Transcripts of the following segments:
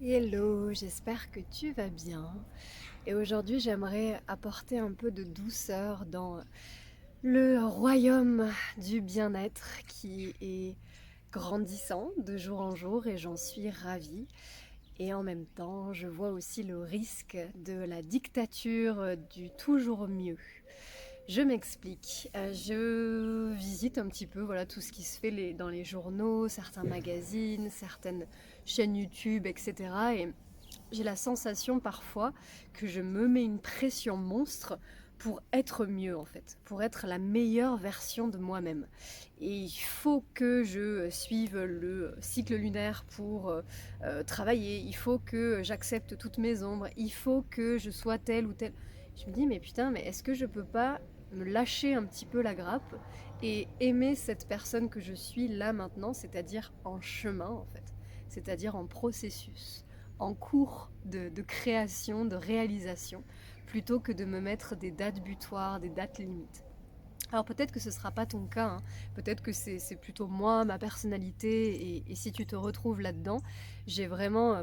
Hello, j'espère que tu vas bien. Et aujourd'hui, j'aimerais apporter un peu de douceur dans le royaume du bien-être qui est grandissant de jour en jour et j'en suis ravie. Et en même temps, je vois aussi le risque de la dictature du toujours mieux. Je m'explique. Je visite un petit peu voilà, tout ce qui se fait dans les journaux, certains magazines, certaines chaînes YouTube, etc. Et j'ai la sensation parfois que je me mets une pression monstre pour être mieux en fait, pour être la meilleure version de moi-même. Et il faut que je suive le cycle lunaire pour travailler, il faut que j'accepte toutes mes ombres, il faut que je sois telle ou telle. Je me dis mais putain, mais est-ce que je peux pas me lâcher un petit peu la grappe et aimer cette personne que je suis là maintenant, c'est-à-dire en chemin en fait, c'est-à-dire en processus, en cours de création, de réalisation, plutôt que de me mettre des dates butoirs, des dates limites. Alors peut-être que ce ne sera pas ton cas, hein. Peut-être que c'est plutôt moi, ma personnalité, et si tu te retrouves là-dedans,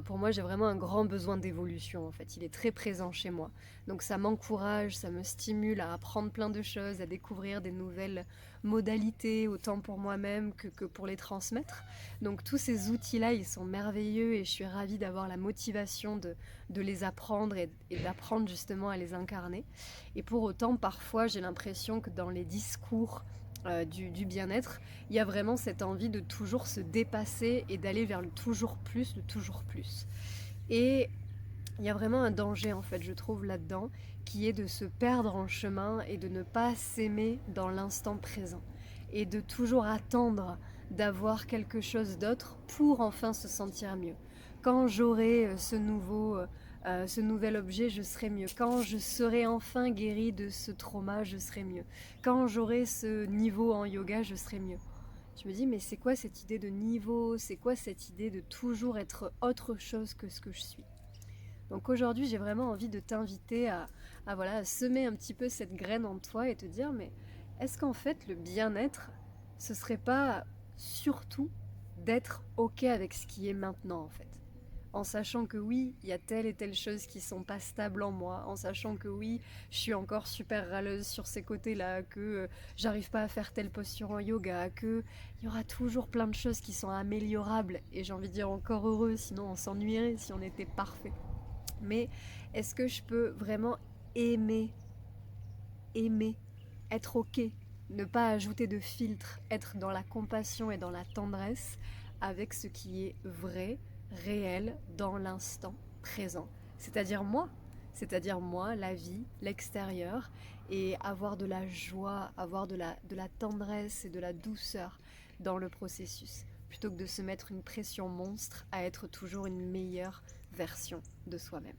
pour moi, j'ai vraiment un grand besoin d'évolution en fait. Il est très présent chez moi. Donc ça m'encourage, ça me stimule à apprendre plein de choses, à découvrir des nouvelles modalités, autant pour moi-même que pour les transmettre. Donc tous ces outils-là, ils sont merveilleux et je suis ravie d'avoir la motivation de les apprendre et d'apprendre justement à les incarner. Et pour autant, parfois, j'ai l'impression que dans les discours du bien-être, il y a vraiment cette envie de toujours se dépasser et d'aller vers le toujours plus, le toujours plus. Et il y a vraiment un danger, en fait, je trouve, là-dedans, qui est de se perdre en chemin et de ne pas s'aimer dans l'instant présent. Et de toujours attendre d'avoir quelque chose d'autre pour enfin se sentir mieux. Quand j'aurai ce nouvel objet, je serai mieux. Quand je serai enfin guérie de ce trauma, je serai mieux. Quand j'aurai ce niveau en yoga, je serai mieux. Je me dis, mais c'est quoi cette idée de niveau? C'est quoi cette idée de toujours être autre chose que ce que je suis? Donc aujourd'hui, j'ai vraiment envie de t'inviter à semer un petit peu cette graine en toi et te dire, mais est-ce qu'en fait, le bien-être, ce serait pas surtout d'être OK avec ce qui est maintenant, en fait? En sachant que oui, il y a telle et telle chose qui sont pas stables en moi, en sachant que oui, je suis encore super râleuse sur ces côtés-là, que j'arrive pas à faire telle posture en yoga, que il y aura toujours plein de choses qui sont améliorables, et j'ai envie de dire encore heureux, sinon on s'ennuierait si on était parfait. Mais est-ce que je peux vraiment aimer, aimer, être OK, ne pas ajouter de filtre, être dans la compassion et dans la tendresse avec ce qui est vrai, réel, dans l'instant présent. C'est-à-dire moi, la vie, l'extérieur, et avoir de la joie, avoir de la tendresse et de la douceur dans le processus, plutôt que de se mettre une pression monstre à être toujours une meilleure version de soi-même.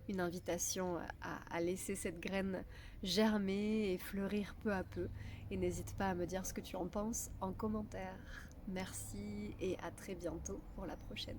Une invitation à laisser cette graine germer et fleurir peu à peu. Et n'hésite pas à me dire ce que tu en penses en commentaire. Merci et à très bientôt pour la prochaine.